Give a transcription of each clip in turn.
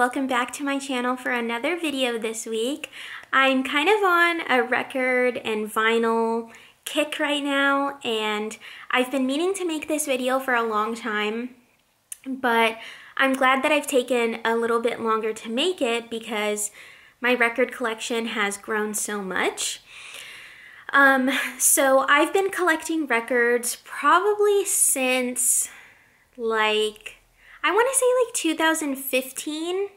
welcome back to my channel for another video this week. I'm kind of on a record and vinyl kick right now, and I've been meaning to make this video for a long time, but I'm glad that I've taken a little bit longer to make it because my record collection has grown so much. So I've been collecting records probably since I want to say 2015,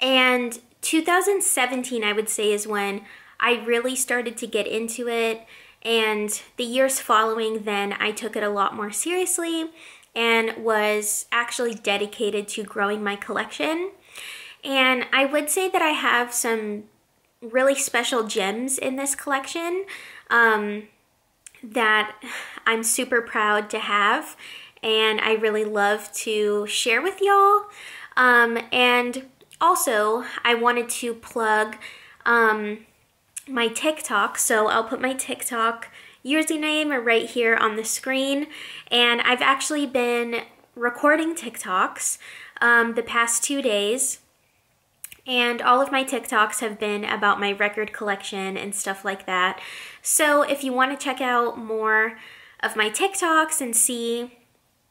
and 2017 I would say is when I really started to get into it, and the years following then I took it a lot more seriously and was actually dedicated to growing my collection. And I would say that I have some really special gems in this collection that I'm super proud to have, and I really love to share with y'all. And also, I wanted to plug my TikTok, so I'll put my TikTok username right here on the screen. And I've actually been recording TikToks the past 2 days, and all of my TikToks have been about my record collection and stuff like that. So if you want to check out more of my TikToks and see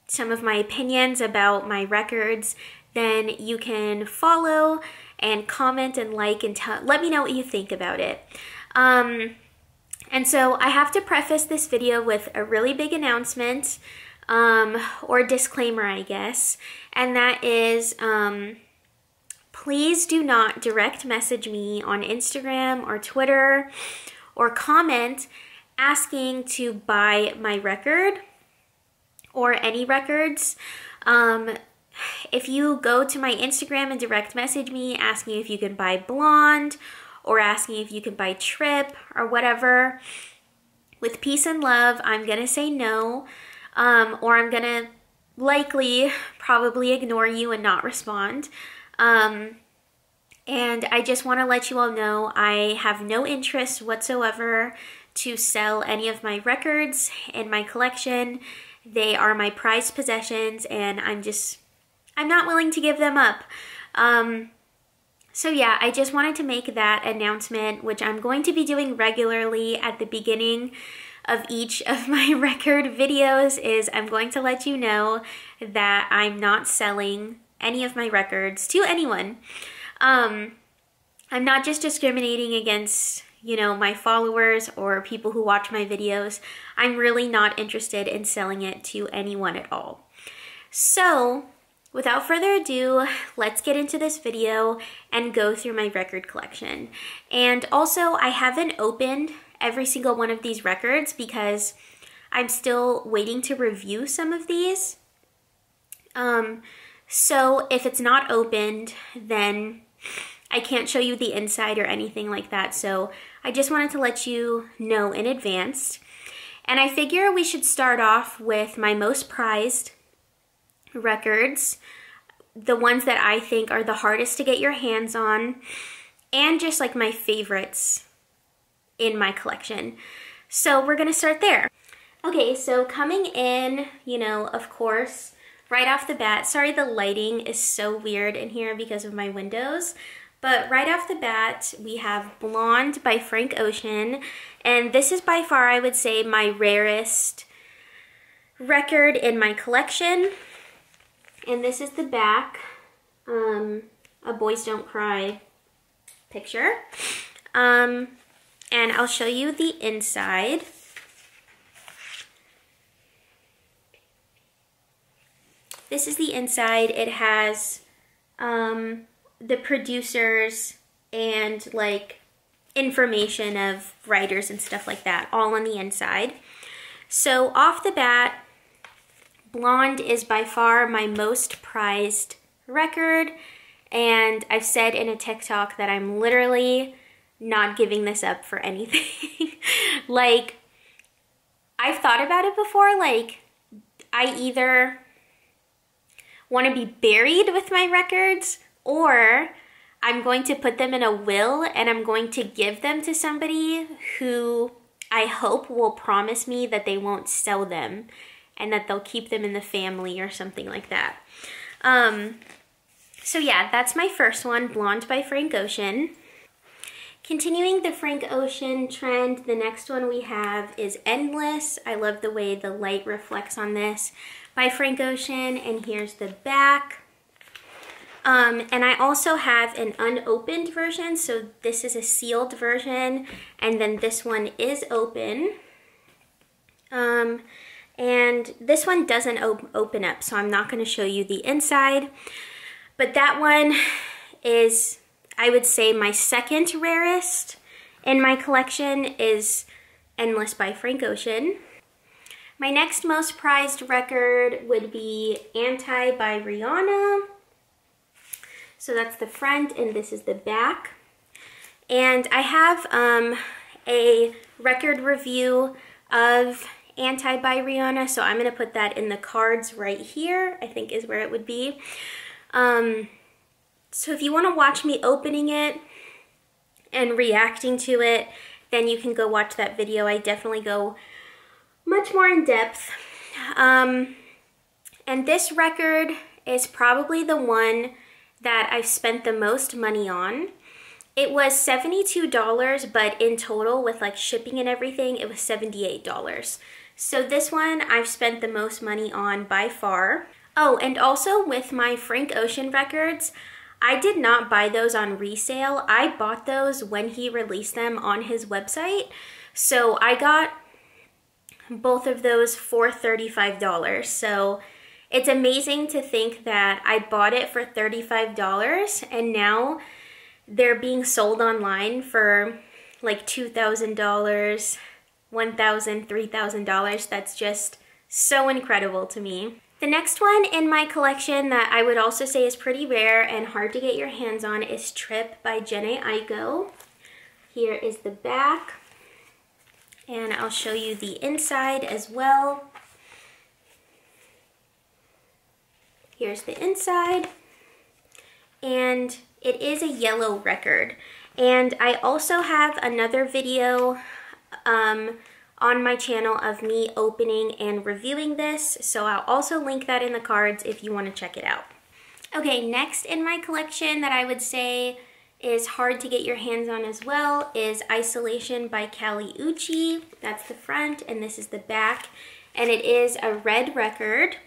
some of my opinions about my records, then you can follow and comment and like and let me know what you think about it. And so I have to preface this video with a really big announcement, or disclaimer, I guess, and that is, please do not direct message me on Instagram or Twitter or comment asking to buy my record or any records. If you go to my Instagram and direct message me asking if you can buy Blonde or asking if you can buy Trip or whatever, with peace and love, I'm gonna say no, or I'm gonna probably ignore you and not respond. And I just want to let you all know I have no interest whatsoever to sell any of my records in my collection. They are my prized possessions, and I'm not willing to give them up. So yeah, I just wanted to make that announcement, which I'm going to be doing regularly at the beginning of each of my record videos, is I'm going to let you know that I'm not selling any of my records to anyone. I'm not just discriminating against, my followers or people who watch my videos. I'm really not interested in selling it to anyone at all. So, without further ado, let's get into this video and go through my record collection. And also, I haven't opened every single one of these records because I'm still waiting to review some of these. So if it's not opened, then I can't show you the inside or anything like that. So I just wanted to let you know in advance. And I figure we should start off with my most prized records, the ones that I think are the hardest to get your hands on, and just like my favorites in my collection. So we're gonna start there. Okay, so coming in, of course, right off the bat, sorry the lighting is so weird in here because of my windows, but right off the bat, we have Blonde by Frank Ocean, and this is by far, I would say, my rarest record in my collection. And this is the back, a Boys Don't Cry picture. And I'll show you the inside. This is the inside. It has the producers and information of writers and stuff like that all on the inside. So off the bat, Blonde is by far my most prized record, and I've said in a TikTok that I'm literally not giving this up for anything. I've thought about it before, I either want to be buried with my records, or I'm going to put them in a will and I'm going to give them to somebody who I hope will promise me that they won't sell them and that they'll keep them in the family or something like that. So yeah, that's my first one, Blonde by Frank Ocean. Continuing the Frank Ocean trend, the next one we have is Endless. I love the way the light reflects on this by Frank Ocean, and here's the back. And I also have an unopened version, so this is a sealed version, and then this one is open. And this one doesn't open up, so I'm not going to show you the inside. But that one is, I would say, my second rarest in my collection is Endless by Frank Ocean. My next most prized record would be Anti by Rihanna. So that's the front and this is the back. And I have a record review of Anti by Rihanna, so I'm gonna put that in the cards right here, I think is where it would be. So if you wanna watch me opening it and reacting to it, then you can go watch that video. I definitely go much more in depth. And this record is probably the one that I've spent the most money on. It was $72, but in total with like shipping and everything, it was $78. So this one I've spent the most money on by far. Oh, and also with my Frank Ocean records, I did not buy those on resale. I bought those when he released them on his website. So I got both of those for $35. So it's amazing to think that I bought it for $35 and now they're being sold online for like $2,000, $1,000, $3,000. That's just so incredible to me. The next one in my collection that I would also say is pretty rare and hard to get your hands on is Trip by jhene Aiko. Here is the back, and I'll show you the inside as well. Here's the inside, and it is a yellow record. And I also have another video on my channel of me opening and reviewing this, so I'll also link that in the cards if you want to check it out. Okay, next in my collection that I would say is hard to get your hands on as well is Isolation by Kali Uchi. That's the front and this is the back, and it is a red record.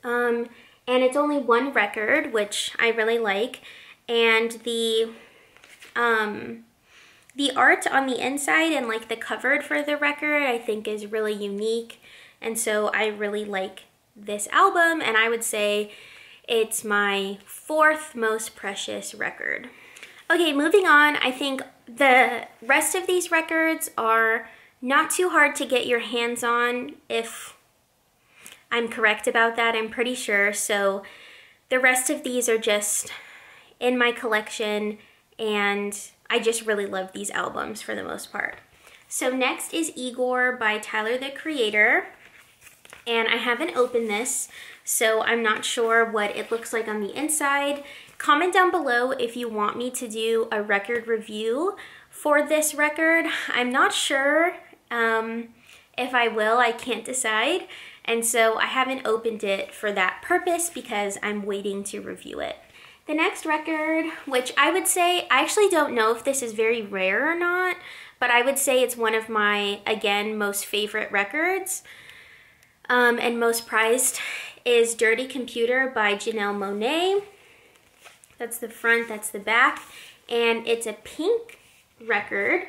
And it's only one record, which I really like, and the art on the inside and like the cover for the record I think is really unique, and so I really like this album, and I would say it's my fourth most precious record. Okay, moving on, I think the rest of these records are not too hard to get your hands on, if I'm correct about that, I'm pretty sure. So the rest of these are just in my collection, and I just really love these albums for the most part. So next is Igor by Tyler, the Creator. And I haven't opened this, so I'm not sure what it looks like on the inside. Comment down below if you want me to do a record review for this record. I'm not sure if I will, I can't decide. And so I haven't opened it for that purpose because I'm waiting to review it. The next record, which I would say, I actually don't know if this is very rare or not, but I would say it's one of my, again, most favorite records and most prized, is Dirty Computer by Janelle Monáe. That's the front, that's the back, and it's a pink record,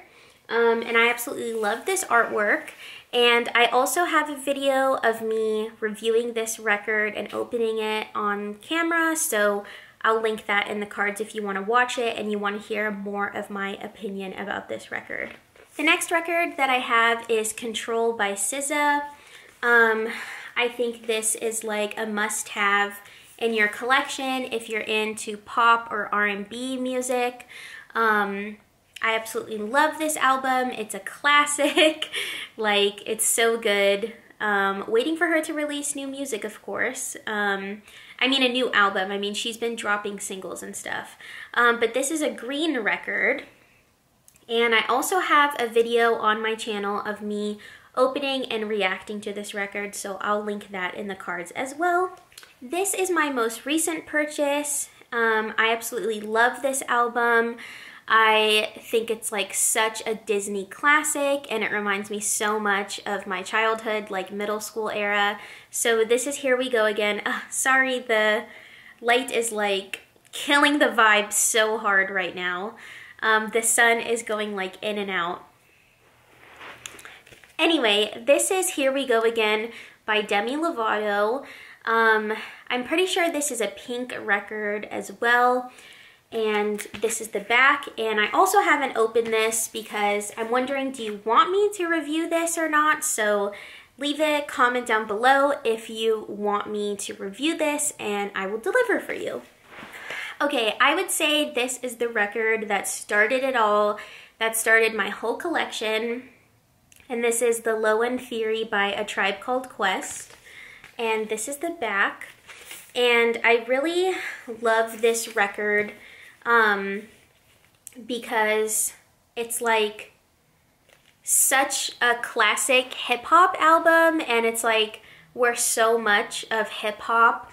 and I absolutely love this artwork. And I also have a video of me reviewing this record and opening it on camera, so I'll link that in the cards if you want to watch it and you want to hear more of my opinion about this record. The next record that I have is Control by SZA. I think this is like a must-have in your collection if you're into pop or R&B music. I absolutely love this album. It's a classic. Like, it's so good. Waiting for her to release new music, of course. I mean, a new album. I mean, she's been dropping singles and stuff. But this is a green record. And I also have a video on my channel of me opening and reacting to this record, so I'll link that in the cards as well. This is my most recent purchase. I absolutely love this album. I think it's like such a Disney classic, and it reminds me so much of my childhood, like middle school era. So this is Here We Go Again. Sorry, the light is like killing the vibe so hard right now. The sun is going like in and out. Anyway, this is Here We Go Again by Demi Lovato. I'm pretty sure this is a pink record as well. And this is the back, and I also haven't opened this because I'm wondering, do you want me to review this or not? So leave a comment down below if you want me to review this, and I will deliver for you. Okay, I would say this is the record that started it all, that started my whole collection, and this is The Low-End Theory by A Tribe Called Quest, and this is the back. And I really love this record because it's like such a classic hip-hop album, and it's like where so much of hip-hop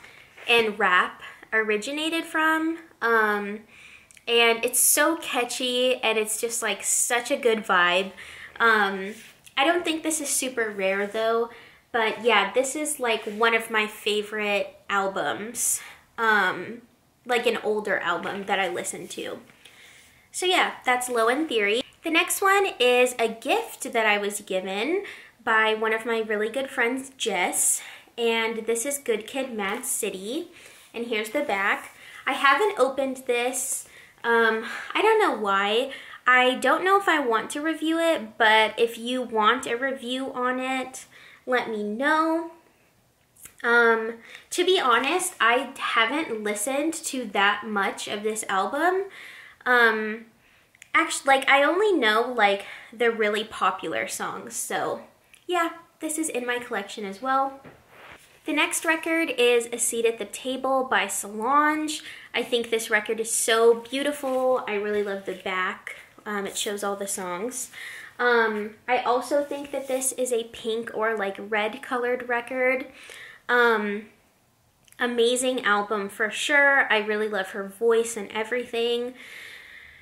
and rap originated from, and it's so catchy, and it's just like such a good vibe. I don't think this is super rare though, but yeah, this is like one of my favorite albums, like an older album that I listened to. So yeah, that's Low-End Theory. The next one is a gift that I was given by one of my really good friends, Jess, and this is Good Kid, Mad City, and here's the back. I haven't opened this. I don't know why. I don't know if I want to review it, but if you want a review on it, let me know. To be honest, I haven't listened to that much of this album. Actually, like, I only know like the really popular songs, so yeah, this is in my collection as well. The next record is A Seat at the Table by Solange. I think this record is so beautiful. I really love the back. It shows all the songs. I also think that this is a pink or like red colored record. Amazing album for sure. I really love her voice and everything.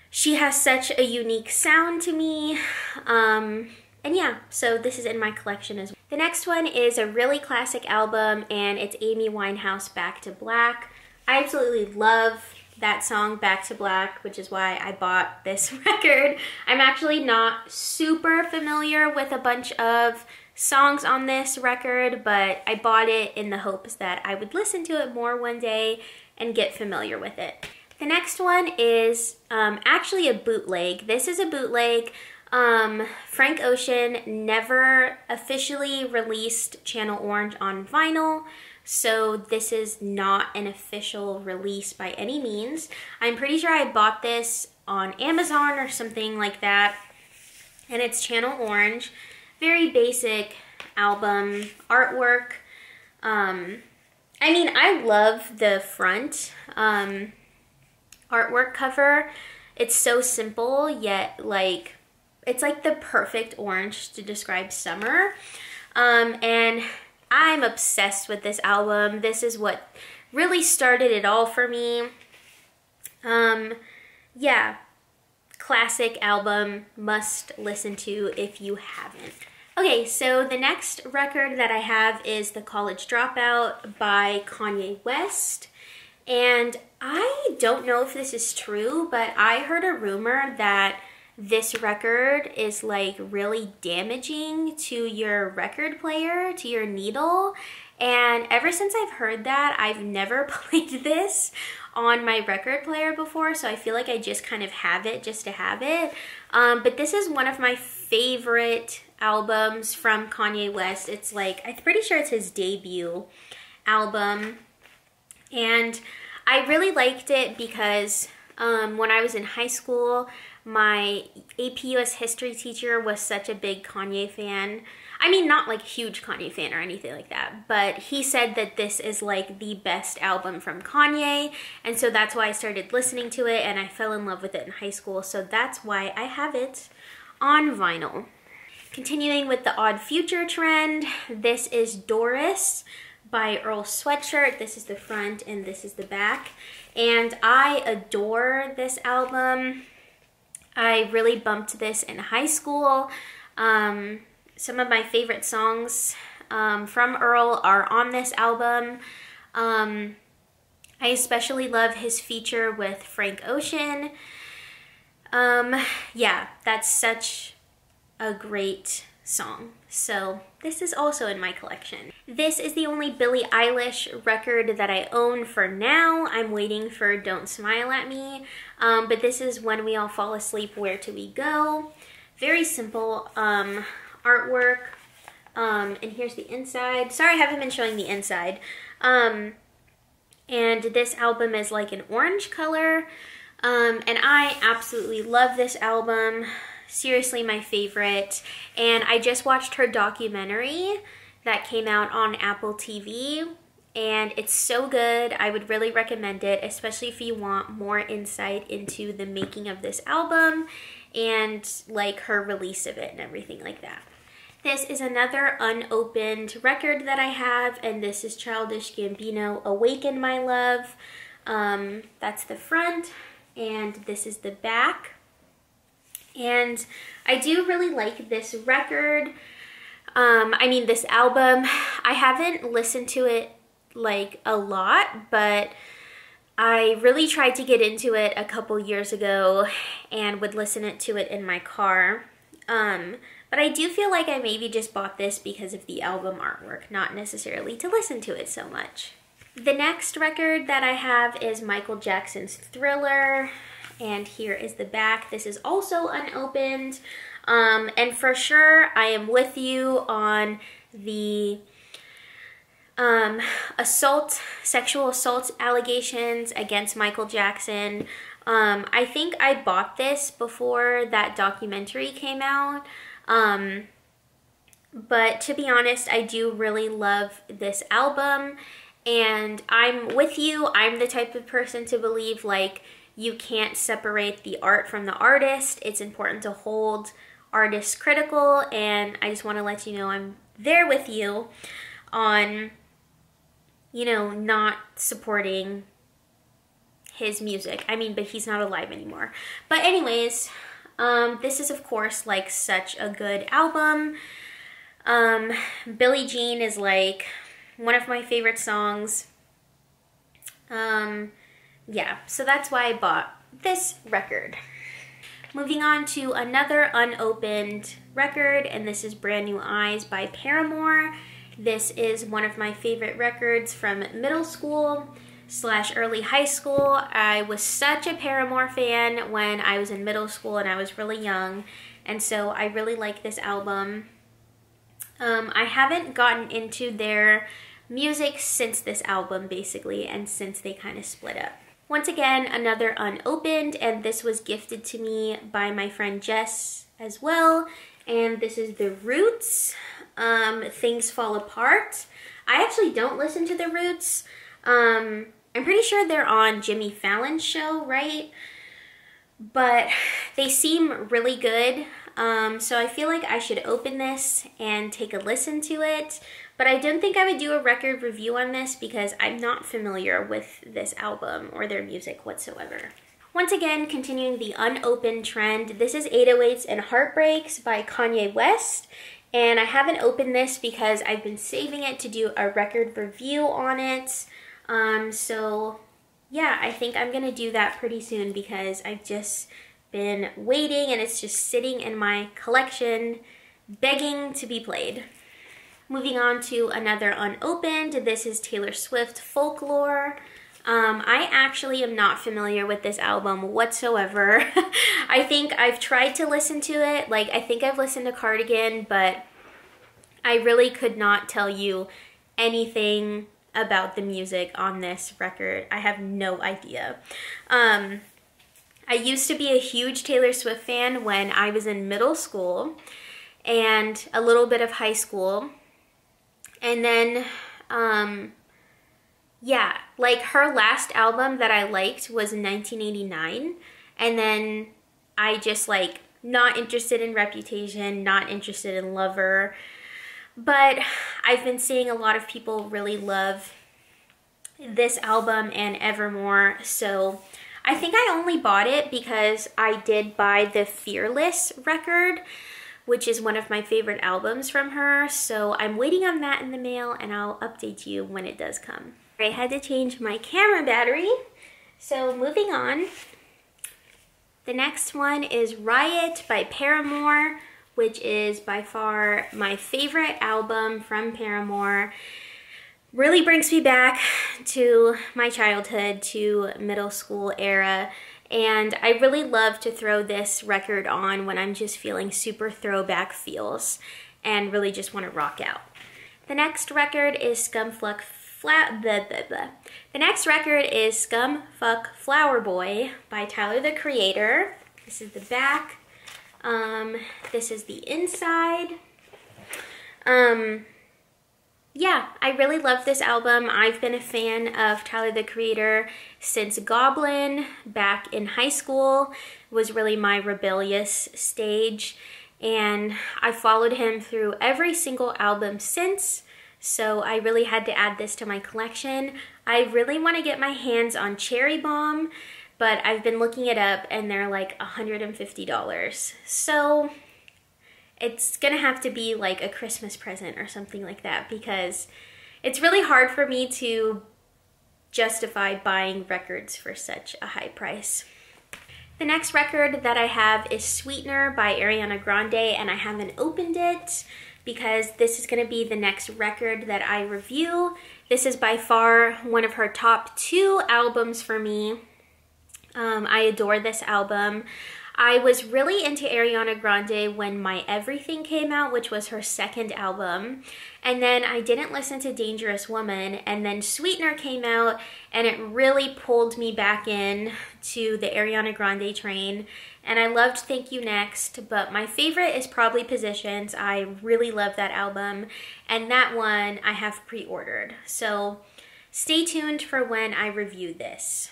She has such a unique sound to me. And yeah, so this is in my collection as well. The next one is a really classic album, and it's Amy Winehouse, Back to Black. I absolutely love that song, Back to Black, which is why I bought this record. I'm actually not super familiar with a bunch of songs on this record, but I bought it in the hopes that I would listen to it more one day and get familiar with it. The next one is actually a bootleg. This is a bootleg. Frank Ocean never officially released Channel Orange on vinyl, so this is not an official release by any means. I'm pretty sure I bought this on Amazon or something like that, and it's Channel Orange. Very basic album artwork. I mean, I love the front artwork cover. It's so simple, yet like it's like the perfect orange to describe summer. And I'm obsessed with this album. This is what really started it all for me. Yeah, classic album, must listen to if you haven't. Okay, so the next record that I have is The College Dropout by Kanye West. And I don't know if this is true, but I heard a rumor that this record is like really damaging to your record player, to your needle. And ever since I've heard that, I've never played this on my record player before, so I feel like I just kind of have it just to have it. But this is one of my favorite albums from Kanye West. It's like, I'm pretty sure it's his debut album. And I really liked it because when I was in high school, my AP US history teacher was such a big Kanye fan. I mean, not like huge Kanye fan or anything like that, but he said that this is like the best album from Kanye, and so that's why I started listening to it, and I fell in love with it in high school, so that's why I have it on vinyl. Continuing with the odd future trend, this is Doris by Earl Sweatshirt. This is the front and this is the back. And I adore this album. I really bumped this in high school. Some of my favorite songs from Earl are on this album. I especially love his feature with Frank Ocean. Yeah, that's such a great song. So this is also in my collection. This is the only Billie Eilish record that I own for now. I'm waiting for Don't Smile at Me. But this is When We All Fall Asleep, Where Do We Go? Very simple artwork. And here's the inside. Sorry I haven't been showing the inside. And this album is like an orange color. And I absolutely love this album. Seriously my favorite. And I just watched her documentary that came out on Apple TV. And it's so good. I would really recommend it, especially if you want more insight into the making of this album and like her release of it and everything like that. This is another unopened record that I have, and this is Childish Gambino, Awaken My Love. That's the front, and this is the back. And I do really like this record. This album. I haven't listened to it like a lot, but I really tried to get into it a couple years ago and would listen to it in my car. But I do feel like I maybe just bought this because of the album artwork, not necessarily to listen to it so much. The next record that I have is Michael Jackson's Thriller, and here is the back. This is also unopened, and for sure I am with you on the sexual assault allegations against Michael Jackson. I think I bought this before that documentary came out. But to be honest, I do really love this album, and I'm with you. I'm the type of person to believe like you can't separate the art from the artist. It's important to hold artists critical, and I just want to let you know I'm there with you on, you know, not supporting his music. But he's not alive anymore. But anyways, this is of course like such a good album. Billie Jean is like one of my favorite songs. Yeah, so that's why I bought this record. Moving on to another unopened record, and this is Brand New Eyes by Paramore. This is one of my favorite records from middle school / early high school. I was such a Paramore fan when I was in middle school and I was really young, and so I really like this album. I haven't gotten into their music since this album basically, and since they kind of split up. Once again, another unopened, and this was gifted to me by my friend Jess as well, and this is The Roots, Things Fall Apart. I actually don't listen to The Roots. I'm pretty sure they're on Jimmy Fallon's show, right? But they seem really good, so I feel like I should open this and take a listen to it. But I don't think I would do a record review on this because I'm not familiar with this album or their music whatsoever. Once again, continuing the unopened trend, this is 808s and Heartbreaks by Kanye West. And I haven't opened this because I've been saving it to do a record review on it. So yeah, I think I'm gonna do that pretty soon because I've just been waiting and it's just sitting in my collection begging to be played. Moving on to another unopened, this is Taylor Swift Folklore. I actually am not familiar with this album whatsoever. I think I've tried to listen to it, like I think I've listened to Cardigan, but I really could not tell you anything about the music on this record. I have no idea. I used to be a huge Taylor Swift fan when I was in middle school and a little bit of high school. And then, yeah, like her last album that I liked was 1989. And then I just like not interested in Reputation, not interested in Lover, but I've been seeing a lot of people really love this album and Evermore, so I think I only bought it because I did buy the Fearless record, which is one of my favorite albums from her. So I'm waiting on that in the mail, and I'll update you when it does come. I had to change my camera battery. So moving on. The next one is Riot by Paramore, which is by far my favorite album from Paramore. Really brings me back to my childhood, to middle school era. And I really love to throw this record on when I'm just feeling super throwback feels and really just want to rock out. The next record is Scumfuck Flower Boy by Tyler, the Creator. This is the back. This is the inside. Yeah, I really love this album. I've been a fan of Tyler, the Creator since Goblin back in high school. It was really my rebellious stage, and I followed him through every single album since, so I really had to add this to my collection. I really want to get my hands on Cherry Bomb, but I've been looking it up and they're like $150. So it's gonna have to be like a Christmas present or something like that, because it's really hard for me to justify buying records for such a high price. The next record that I have is Sweetener by Ariana Grande, and I haven't opened it because this is gonna be the next record that I review. This is by far one of her top 2 albums for me. I adore this album. I was really into Ariana Grande when My Everything came out, which was her second album. And then I didn't listen to Dangerous Woman, and then Sweetener came out, and it really pulled me back in to the Ariana Grande train. And I loved Thank You Next, but my favorite is probably Positions. I really love that album, and that one I have pre-ordered. So stay tuned for when I review this.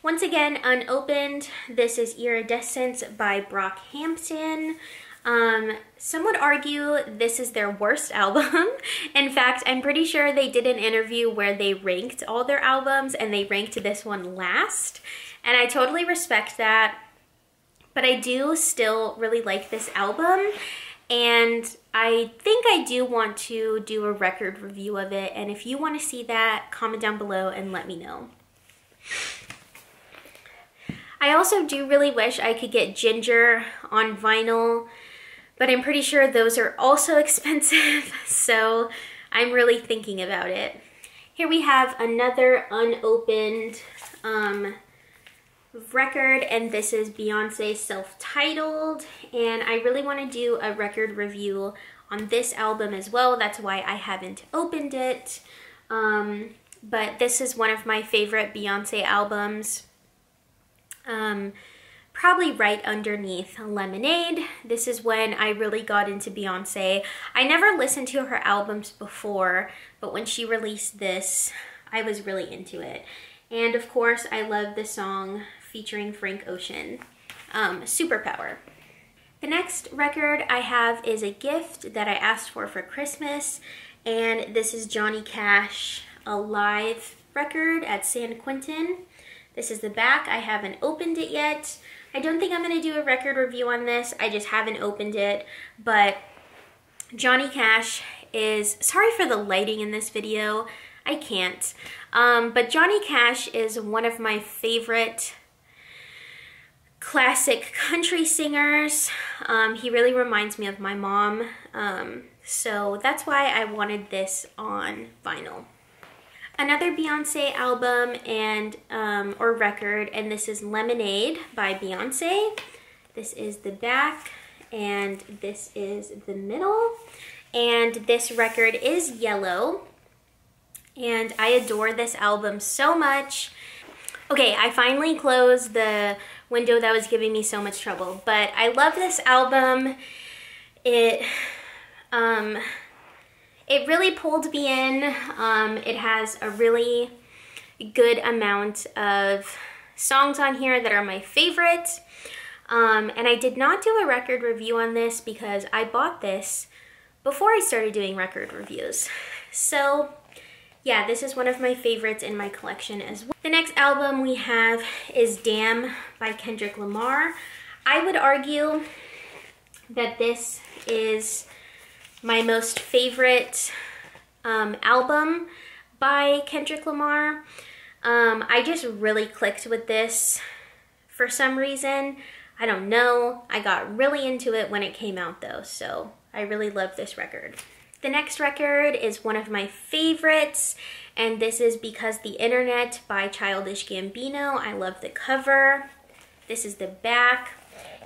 Once again, unopened, this is Iridescence by Brockhampton. Some would argue this is their worst album. In fact, I'm pretty sure they did an interview where they ranked all their albums and they ranked this one last. And I totally respect that. But I do still really like this album. And I think I do want to do a record review of it. And if you want to see that, comment down below and let me know. I also do really wish I could get Ginger on vinyl, but I'm pretty sure those are also expensive, so I'm really thinking about it. Here we have another unopened record, and this is Beyonce Self-Titled, and I really want to do a record review on this album as well. That's why I haven't opened it, but this is one of my favorite Beyonce albums. Probably right underneath Lemonade. This is when I really got into Beyonce. I never listened to her albums before, but when she released this, I was really into it. And of course, I love the song featuring Frank Ocean, Superpower. The next record I have is a gift that I asked for Christmas, and this is Johnny Cash, a live record at San Quentin. This is the back. I haven't opened it yet. I don't think I'm going to do a record review on this. I just haven't opened it. But Johnny Cash is... Sorry for the lighting in this video. I can't. But Johnny Cash is one of my favorite classic country singers. He really reminds me of my mom. So that's why I wanted this on vinyl. Another Beyonce album and or record, and this is Lemonade by Beyonce. This is the back, and this is the middle. And this record is yellow, and I adore this album so much. Okay, I finally closed the window that was giving me so much trouble, but I love this album. It really pulled me in. It has a really good amount of songs on here that are my favorite. And I did not do a record review on this because I bought this before I started doing record reviews. So yeah, this is one of my favorites in my collection as well. The next album we have is Damn by Kendrick Lamar. I would argue that this is my most favorite album by Kendrick Lamar. I just really clicked with this for some reason. I don't know. I got really into it when it came out though, so I really love this record. The next record is one of my favorites, and this is Because the Internet by Childish Gambino. I love the cover. This is the back,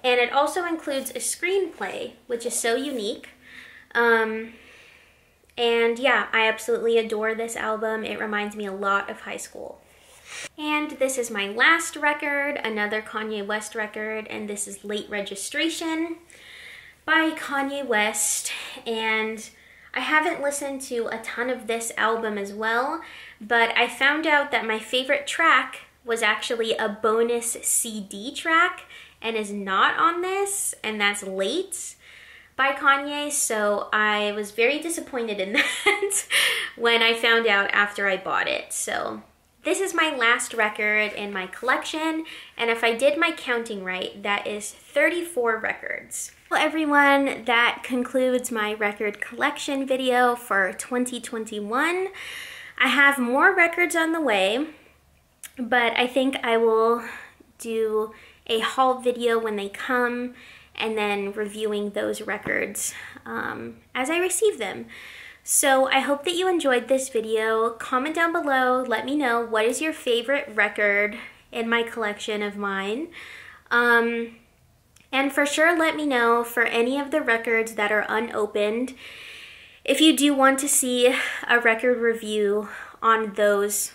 and it also includes a screenplay, which is so unique. And yeah, I absolutely adore this album. It reminds me a lot of high school. And this is my last record, another Kanye West record, and this is Late Registration by Kanye West. And I haven't listened to a ton of this album as well, but I found out that my favorite track was actually a bonus CD track and is not on this, and that's Late by Kanye, so I was very disappointed in that when I found out after I bought it. So this is my last record in my collection, and if I did my counting right, that is 34 records. Well, everyone, that concludes my record collection video for 2021. I have more records on the way, but I think I will do a haul video when they come and then reviewing those records as I receive them. So I hope that you enjoyed this video. Comment down below, let me know what is your favorite record in my collection of mine. And for sure let me know for any of the records that are unopened, if you do want to see a record review on those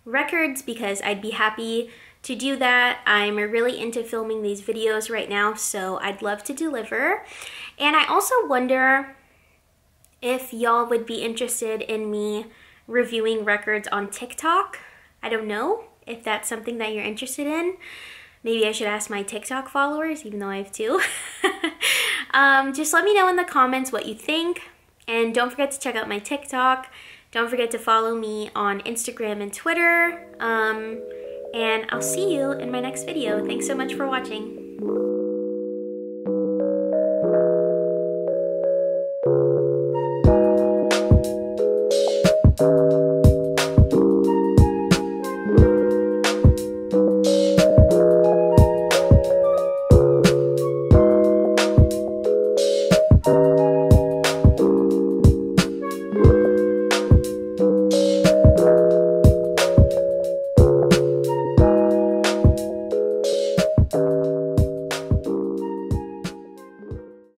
records, because I'd be happy to do that. I'm really into filming these videos right now, so I'd love to deliver. And I also wonder if y'all would be interested in me reviewing records on TikTok. I don't know if that's something that you're interested in. Maybe I should ask my TikTok followers, even though I have two. Just let me know in the comments what you think. And don't forget to check out my TikTok. Don't forget to follow me on Instagram and Twitter. And I'll see you in my next video. Thanks so much for watching.